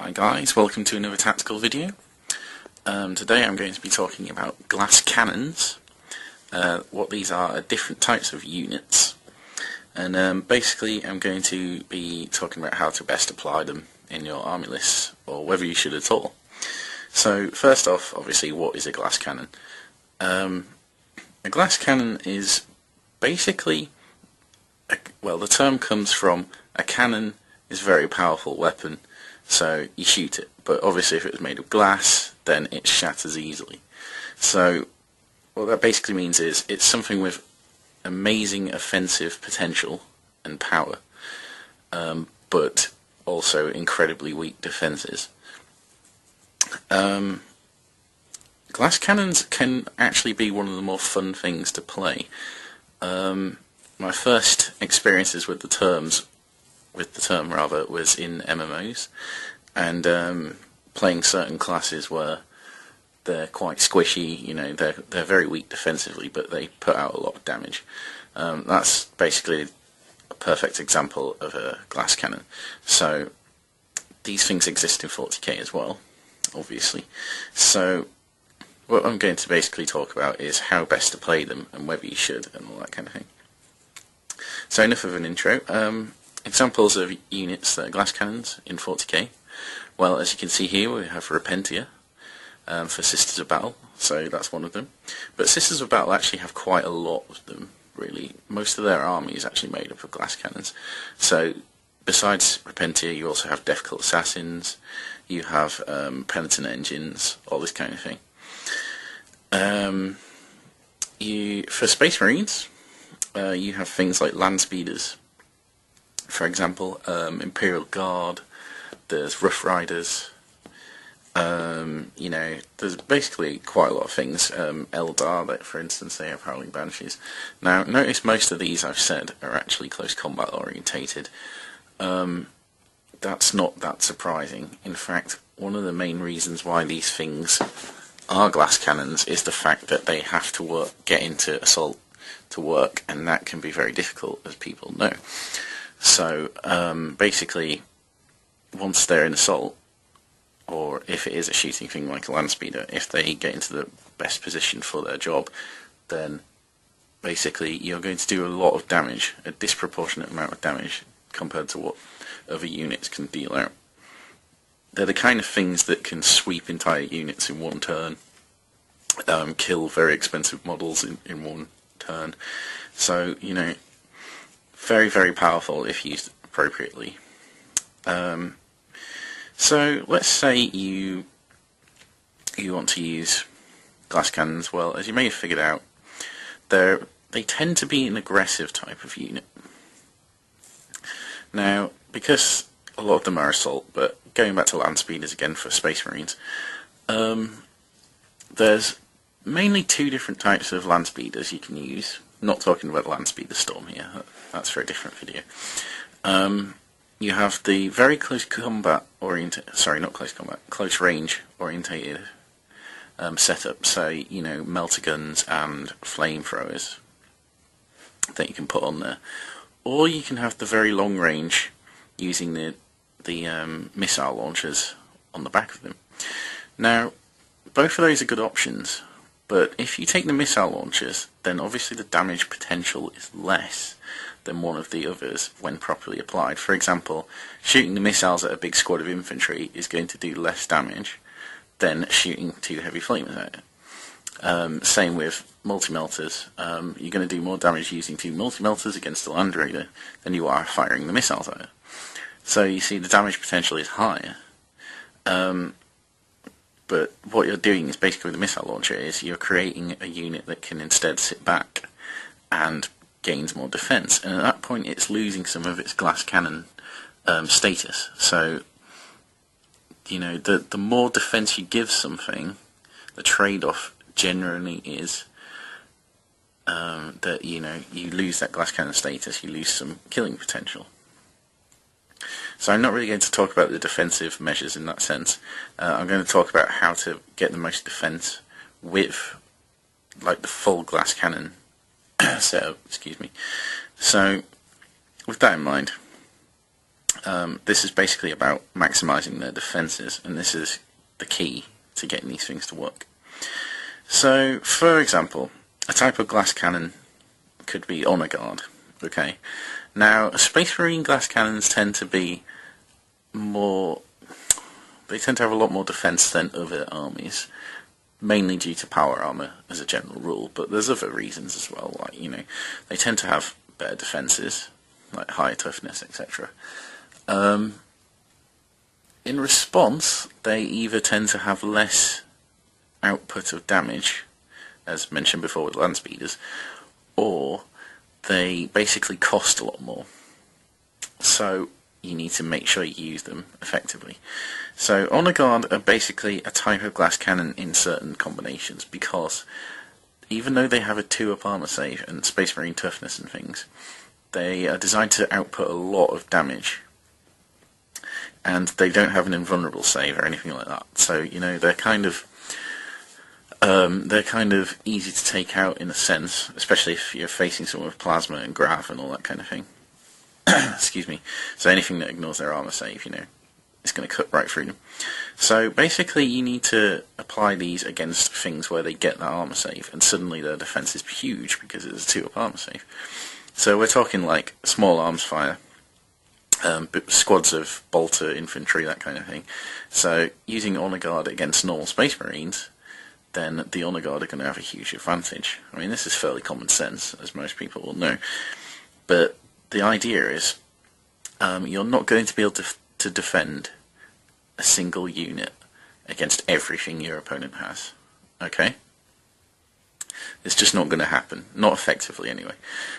Hi guys, welcome to another tactical video. Today I'm going to be talking about glass cannons. What these are different types of units, and basically I'm going to be talking about how to best apply them in your army lists, or whether you should at all. So first off, obviously, what is a glass cannon? A glass cannon is basically, the term comes from a cannon is a very powerful weapon. So you shoot it, but obviously if it was made of glass, then it shatters easily. So what that basically means is it's something with amazing offensive potential and power, but also incredibly weak defenses. Glass cannons can actually be one of the more fun things to play. My first experiences with the term was in MMOs, and playing certain classes where they're quite squishy. You know, they're very weak defensively, but they put out a lot of damage. That's basically a perfect example of a glass cannon. So these things exist in 40k as well, obviously. So what I'm going to basically talk about is how best to play them and whether you should and all that kind of thing. So enough of an intro. Examples of units that are glass cannons in 40k. Well, as you can see here, we have Repentia for Sisters of Battle, so that's one of them. But Sisters of Battle actually have quite a lot of them, really. Most of their army is actually made up of glass cannons. So besides Repentia, you also have Death Cult Assassins, you have Penitent Engines, all this kind of thing. For Space Marines, you have things like Land Speeders. For example, Imperial Guard, there's Rough Riders, there's basically quite a lot of things. Eldar, for instance, they have Howling Banshees. Now, notice most of these I've said are actually close combat orientated. That's not that surprising. In fact, one of the main reasons why these things are glass cannons is the fact that they have to get into assault to work, and that can be very difficult, as people know. So basically, once they're in assault, or if it is a shooting thing like a land speeder, if they get into the best position for their job, then basically you're going to do a lot of damage, a disproportionate amount of damage compared to what other units can deal out. They're the kind of things that can sweep entire units in one turn, kill very expensive models in one turn. So, you know, very, very powerful if used appropriately. So let's say you want to use glass cannons. Well, as you may have figured out, they tend to be an aggressive type of unit. Now, because a lot of them are assault, but going back to Land Speeders again for Space Marines, there's mainly two different types of Land Speeders you can use. Not talking about Land Speeder Storm here, that's for a different video. You have the very close range orientated setup, say, you know, melter guns and flamethrowers that you can put on there. Or you can have the very long range using the missile launchers on the back of them. Now, both of those are good options, but if you take the missile launchers, then obviously the damage potential is less than one of the others when properly applied. For example, shooting the missiles at a big squad of infantry is going to do less damage than shooting two heavy flamers at it. Same with multi-melters. You're going to do more damage using two multi-melters against a Land Raider than you are firing the missiles at it. So you see the damage potential is higher. But what you're doing is basically with the missile launcher is you're creating a unit that can instead sit back and gains more defense, and at that point it's losing some of its glass cannon status. So, you know, the more defense you give something, the trade-off generally is that, you know, you lose that glass cannon status, you lose some killing potential. So I'm not really going to talk about the defensive measures in that sense. I'm going to talk about how to get the most defense with, like, the full glass cannon setup. Excuse me. So with that in mind, this is basically about maximising their defences, and this is the key to getting these things to work. So, for example, a type of glass cannon could be Honor Guard. Okay, now Space Marine glass cannons tend to be more. They tend to have a lot more defense than other armies, mainly due to power armor as a general rule. But there's other reasons as well, like they tend to have better defenses, like higher toughness, etc. In response, they either tend to have less output of damage, as mentioned before with land speeders, or they basically cost a lot more. So you need to make sure you use them effectively. So Honor Guard are basically a type of glass cannon in certain combinations, because even though they have a 2-up armor save and Space Marine toughness and things, they are designed to output a lot of damage, and they don't have an invulnerable save or anything like that. So they're kind of easy to take out in a sense, especially if you're facing someone with plasma and grav and all that kind of thing. Excuse me. So anything that ignores their armor save, it's going to cut right through them. So basically you need to apply these against things where they get that armor save, and suddenly their defense is huge because it's a 2-up armor save. So we're talking like small arms fire, squads of bolter infantry, that kind of thing. So using Honor Guard against normal Space Marines, then the Honor Guard are going to have a huge advantage. I mean, this is fairly common sense, as most people will know. But the idea is, you're not going to be able to defend a single unit against everything your opponent has. Okay? It's just not going to happen. Not effectively, anyway.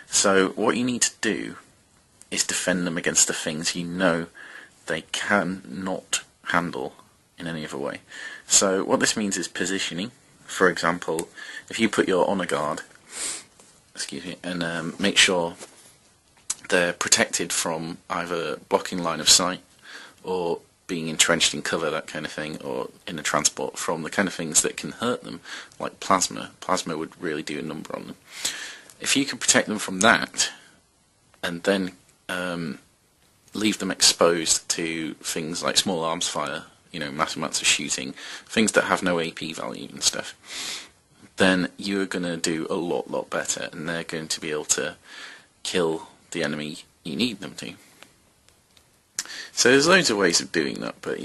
So what you need to do is defend them against the things you know they cannot handle in any other way. So what this means is positioning. For example, if you put your Honor Guard, and make sure they're protected from either blocking line of sight or being entrenched in cover, that kind of thing, or in a transport from the kind of things that can hurt them, like plasma. Plasma would really do a number on them. If you can protect them from that, and then leave them exposed to things like small arms fire, mass amounts of shooting, things that have no AP value and stuff, then you're going to do a lot better, and they're going to be able to kill the enemy you need them to. So there's loads of ways of doing that, but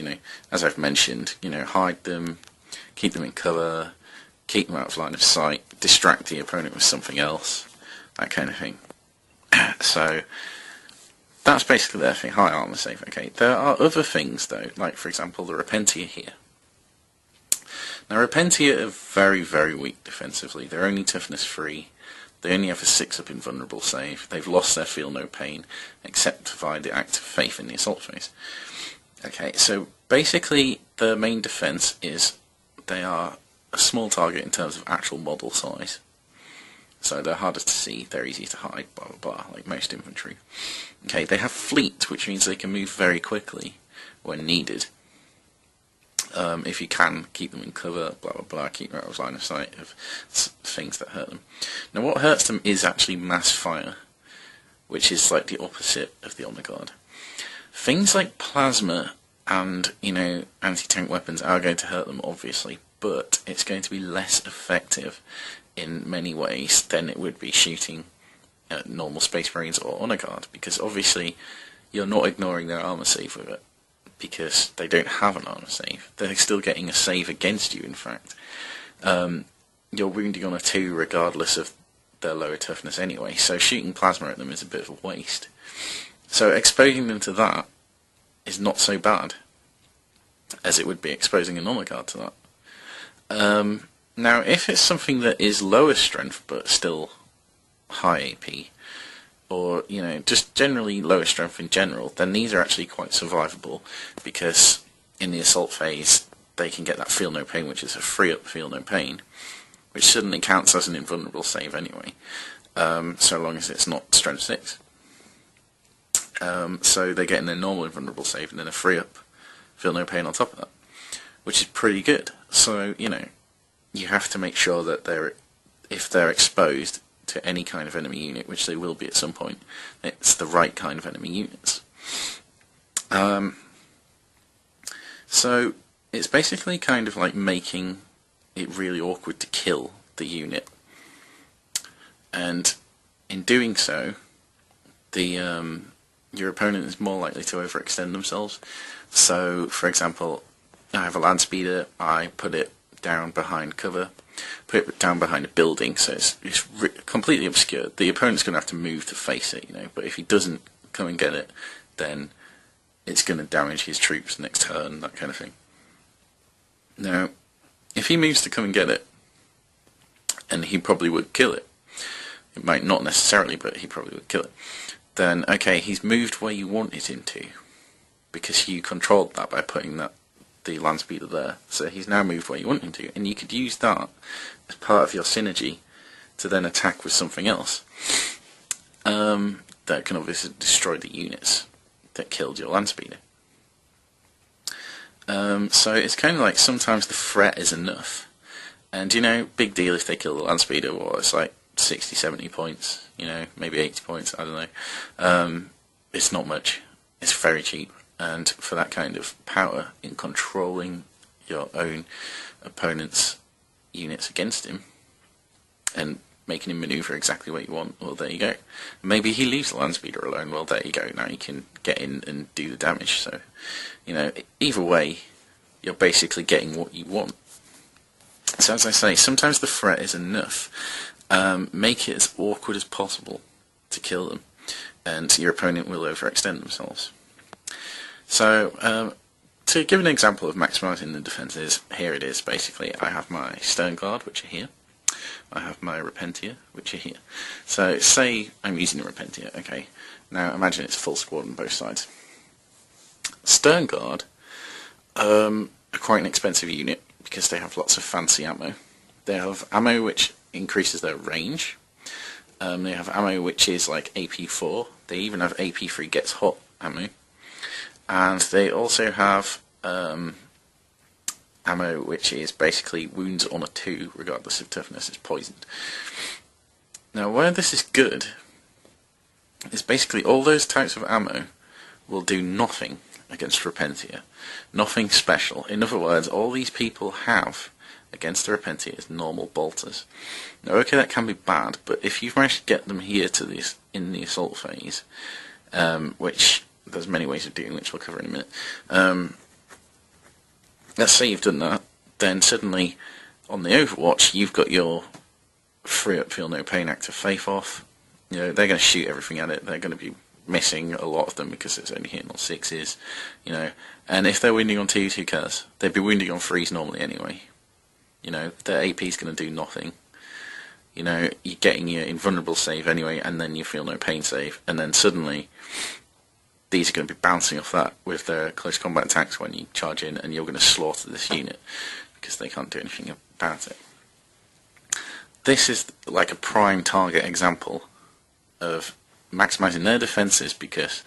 as I've mentioned, hide them, keep them in cover, keep them out of line of sight, distract the opponent with something else, that kind of thing. So that's basically their thing, high armor save. Okay, there are other things though, like for example the Repentia here. Now Repentia are very weak defensively. They're only toughness 3. They only have a 6-up invulnerable save. They've lost their feel no pain, except via the act of faith in the assault phase. Okay, so basically the main defense is they are a small target in terms of actual model size. So they're harder to see, they're easy to hide, blah blah blah, like most infantry. Okay, they have fleet, which means they can move very quickly when needed. If you can, keep them in cover, blah blah blah, keep them out of line of sight of things that hurt them. Now what hurts them is actually mass fire, which is like the opposite of the Honor Guard. Things like plasma and, anti-tank weapons are going to hurt them, obviously, but it's going to be less effective in many ways than it would be shooting at normal Space Marines or Honor Guard, because obviously you're not ignoring their armor save with it, because they don't have an armor save. They're still getting a save against you, in fact. You're wounding on a 2 regardless of their lower toughness anyway, so shooting plasma at them is a bit of a waste. So exposing them to that is not so bad as it would be exposing an Honor Guard to that. Now if it's something that is lower strength but still high AP, or just generally lower strength in general, then these are actually quite survivable, because in the assault phase they can get that feel no pain, which is a 3-up feel no pain, which suddenly counts as an invulnerable save anyway, so long as it's not strength 6. So they get in their normal invulnerable save and then a 3-up feel no pain on top of that, which is pretty good. So you have to make sure that if they're exposed to any kind of enemy unit, which they will be at some point, it's the right kind of enemy units. So it's basically kind of like making it really awkward to kill the unit, and in doing so, your opponent is more likely to overextend themselves. So, for example, I have a land speeder, I put it down behind cover, put it down behind a building, so it's completely obscured. The opponent's going to have to move to face it, but if he doesn't come and get it, then it's going to damage his troops next turn, that kind of thing. Now, if he moves to come and get it, and he probably would kill it, it might not necessarily, but he probably would kill it, then okay, he's moved where you wanted him to, because you controlled that by putting the land speeder there. So he's now moved where you want him to, and you could use that as part of your synergy to then attack with something else that can obviously destroy the units that killed your land speeder. So it's kind of like sometimes the threat is enough, and big deal if they kill the land speeder. Well, it's like 60, 70 points, maybe 80 points, I don't know. It's not much, it's very cheap, and for that kind of power in controlling your own opponent's units against him, and making him maneuver exactly what you want, well, there you go. Maybe he leaves the land speeder alone, well, there you go, now you can get in and do the damage. So, either way, you're basically getting what you want. So as I say, sometimes the threat is enough. Make it as awkward as possible to kill them, and your opponent will overextend themselves. So, to give an example of maximising the defences, here it is basically. I have my Stern Guard, which are here. I have my Repentia, which are here. So, say I'm using a Repentia, okay. Now, imagine it's full squad on both sides. Stern Guard are quite an expensive unit, because they have lots of fancy ammo. They have ammo which increases their range. They have ammo which is like AP4. They even have AP3 gets hot ammo. And they also have ammo which is basically wounds on a 2, regardless of toughness, is poisoned. Now, where this is good is basically all those types of ammo will do nothing against Repentia. Nothing special. In other words, all these people have against the Repentia is normal bolters. Now, okay, that can be bad, but if you've managed to get them here to this in the assault phase, which there's many ways of doing, which we'll cover in a minute. Let's say you've done that, then suddenly on the Overwatch you've got your free up feel no pain active faith off. They're going to shoot everything at it. They're going to be missing a lot of them because it's only hitting on 6s, and if they're wounding on 2s, who cares? They'd be wounding on 3s normally anyway. Their AP's going to do nothing. You're getting your invulnerable save anyway, and then your feel no pain save, and then suddenly these are going to be bouncing off that with their close combat attacks when you charge in, and you're going to slaughter this unit because they can't do anything about it. This is like a prime target example of maximising their defences, because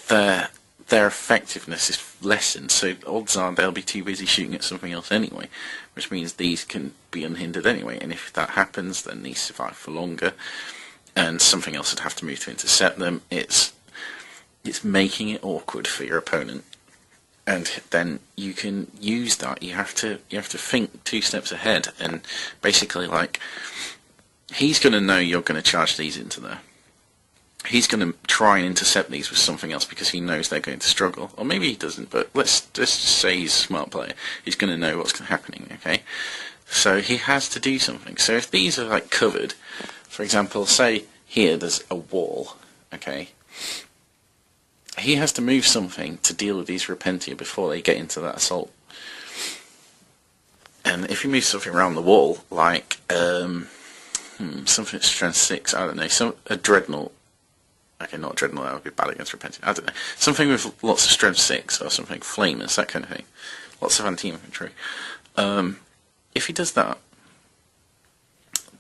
their effectiveness is lessened, so odds are they'll be too busy shooting at something else anyway, which means these can be unhindered anyway, and if that happens then these survive for longer and something else would have to move to intercept them. It's making it awkward for your opponent, and then you can use that. You have to think 2 steps ahead, and basically, like, he's going to know you're going to charge these into there. He's going to try and intercept these with something else because he knows they're going to struggle. Or maybe he doesn't, but let's just say he's a smart player. He's going to know what's happening, okay? So he has to do something. So if these are like covered, for example, say here there's a wall, okay? He has to move something to deal with these Repentia before they get into that assault. And if he moves something around the wall, like something at strength 6, I don't know, a Dreadnought. Okay, not a Dreadnought, that would be bad against Repentia. I don't know. Something with lots of strength 6 or something, Flamers, that kind of thing. Lots of anti-infantry. If he does that,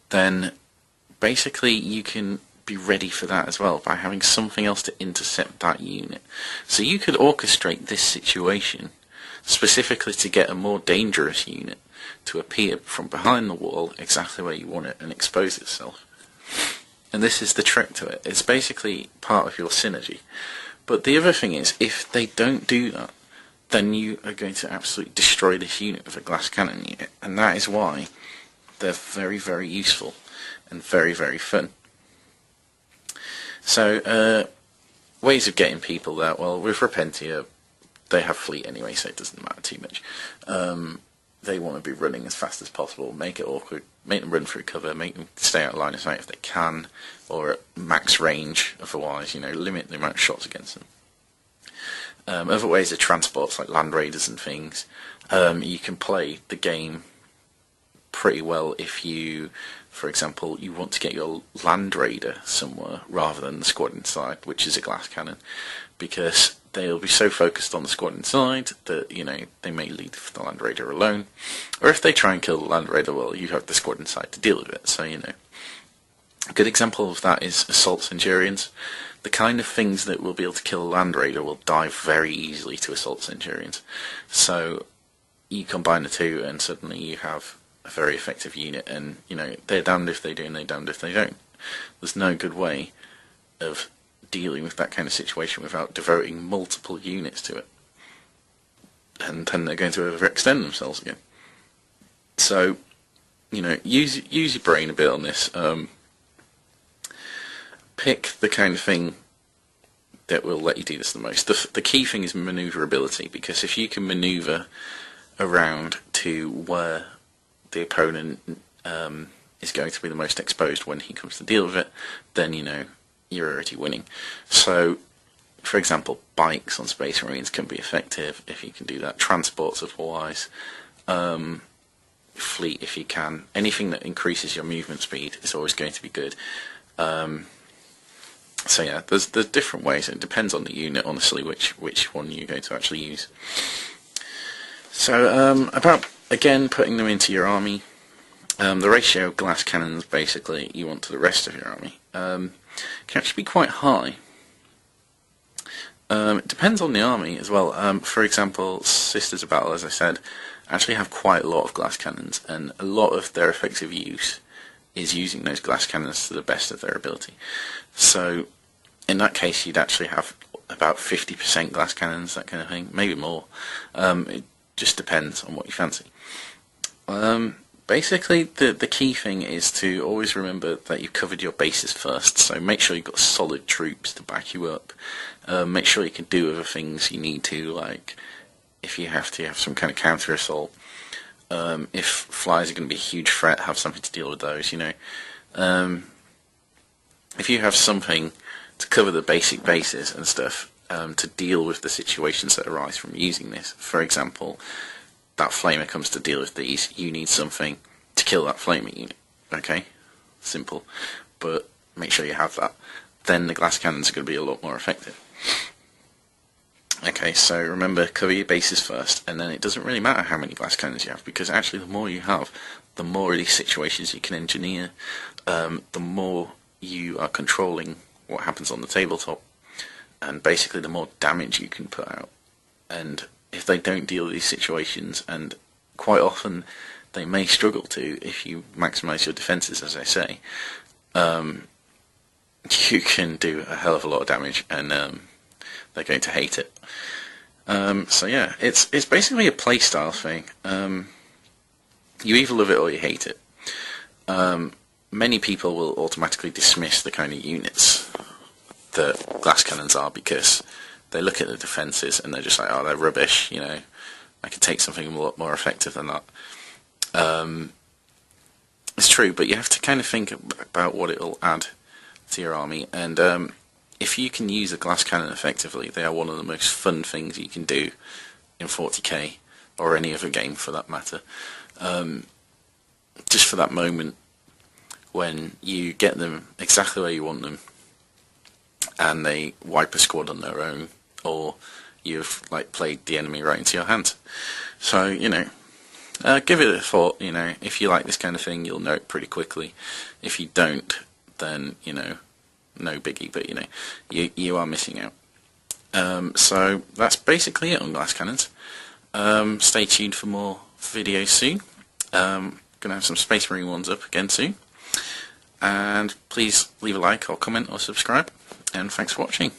then basically you can be ready for that as well by having something else to intercept that unit. So you could orchestrate this situation specifically to get a more dangerous unit to appear from behind the wall exactly where you want it and expose itself. And this is the trick to it. It's basically part of your synergy. But the other thing is, if they don't do that, then you are going to absolutely destroy this unit with a glass cannon unit, and that is why they're very, very useful and very, very fun. So, ways of getting people there, well, with Repentia, they have fleet anyway, so it doesn't matter too much. They want to be running as fast as possible, make it awkward, make them run through cover, make them stay out of line of sight if they can, or at max range otherwise, limit the amount of shots against them. Other ways are transports, like land raiders and things. You can play the game pretty well if you, for example, you want to get your land raider somewhere rather than the squad inside, which is a glass cannon, because they'll be so focused on the squad inside that, they may leave the land raider alone. Or if they try and kill the land raider, well, you have the squad inside to deal with it, so, A good example of that is Assault Centurions. The kind of things that will be able to kill a Land Raider will die very easily to Assault Centurions. So you combine the two and suddenly you have a very effective unit, and they're damned if they do and they're damned if they don't. There's no good way of dealing with that kind of situation without devoting multiple units to it. And then they're going to overextend themselves again. So, use your brain a bit on this. Pick the kind of thing that will let you do this the most. The key thing is maneuverability, because if you can maneuver around to where the opponent is going to be the most exposed when he comes to deal with it, then you're already winning. So, for example, bikes on Space Marines can be effective if you can do that. Transports otherwise. Fleet if you can. Anything that increases your movement speed is always going to be good. So yeah, there's different ways. It depends on the unit, honestly, which one you're going to actually use. So about again putting them into your army, the ratio of glass cannons basically you want to the rest of your army can actually be quite high. It depends on the army as well. For example, Sisters of Battle, as I said, actually have quite a lot of glass cannons, and a lot of their effective use is using those glass cannons to the best of their ability. So in that case you'd actually have about 50% glass cannons, that kind of thing, maybe more. It just depends on what you fancy. Basically the key thing is to always remember that you've covered your bases first, so make sure you've got solid troops to back you up. Make sure you can do other things you need to, like if you have to have some kind of counter assault. If flyers are going to be a huge threat, have something to deal with those, If you have something to cover the basic bases and stuff, to deal with the situations that arise from using this, for example, that flamer comes to deal with these, you need something to kill that flamer unit. Okay? Simple. But make sure you have that. Then the glass cannons are going to be a lot more effective. Okay, so remember, cover your bases first, and then it doesn't really matter how many glass cannons you have, because actually the more you have, the more of these situations you can engineer, the more you are controlling what happens on the tabletop, and basically the more damage you can put out. And if they don't deal with these situations, and quite often they may struggle to if you maximise your defences, as I say, you can do a hell of a lot of damage, and they're going to hate it. So yeah, it's basically a playstyle thing. You either love it or you hate it. Many people will automatically dismiss the kind of units that glass cannons are, because they look at the defences and they're just like, oh, they're rubbish, I could take something a lot more effective than that. It's true, but you have to kind of think about what it'll add to your army, and if you can use a glass cannon effectively, they are one of the most fun things you can do in 40k, or any other game for that matter. Just for that moment when you get them exactly where you want them, and they wipe a squad on their own, or you've played the enemy right into your hands. So give it a thought. If you like this kind of thing, you'll know it pretty quickly. If you don't, then no biggie, but you are missing out. So that's basically it on glass cannons. Stay tuned for more videos soon. Gonna have some Space Marine ones up again soon, and please leave a like or comment or subscribe, and thanks for watching.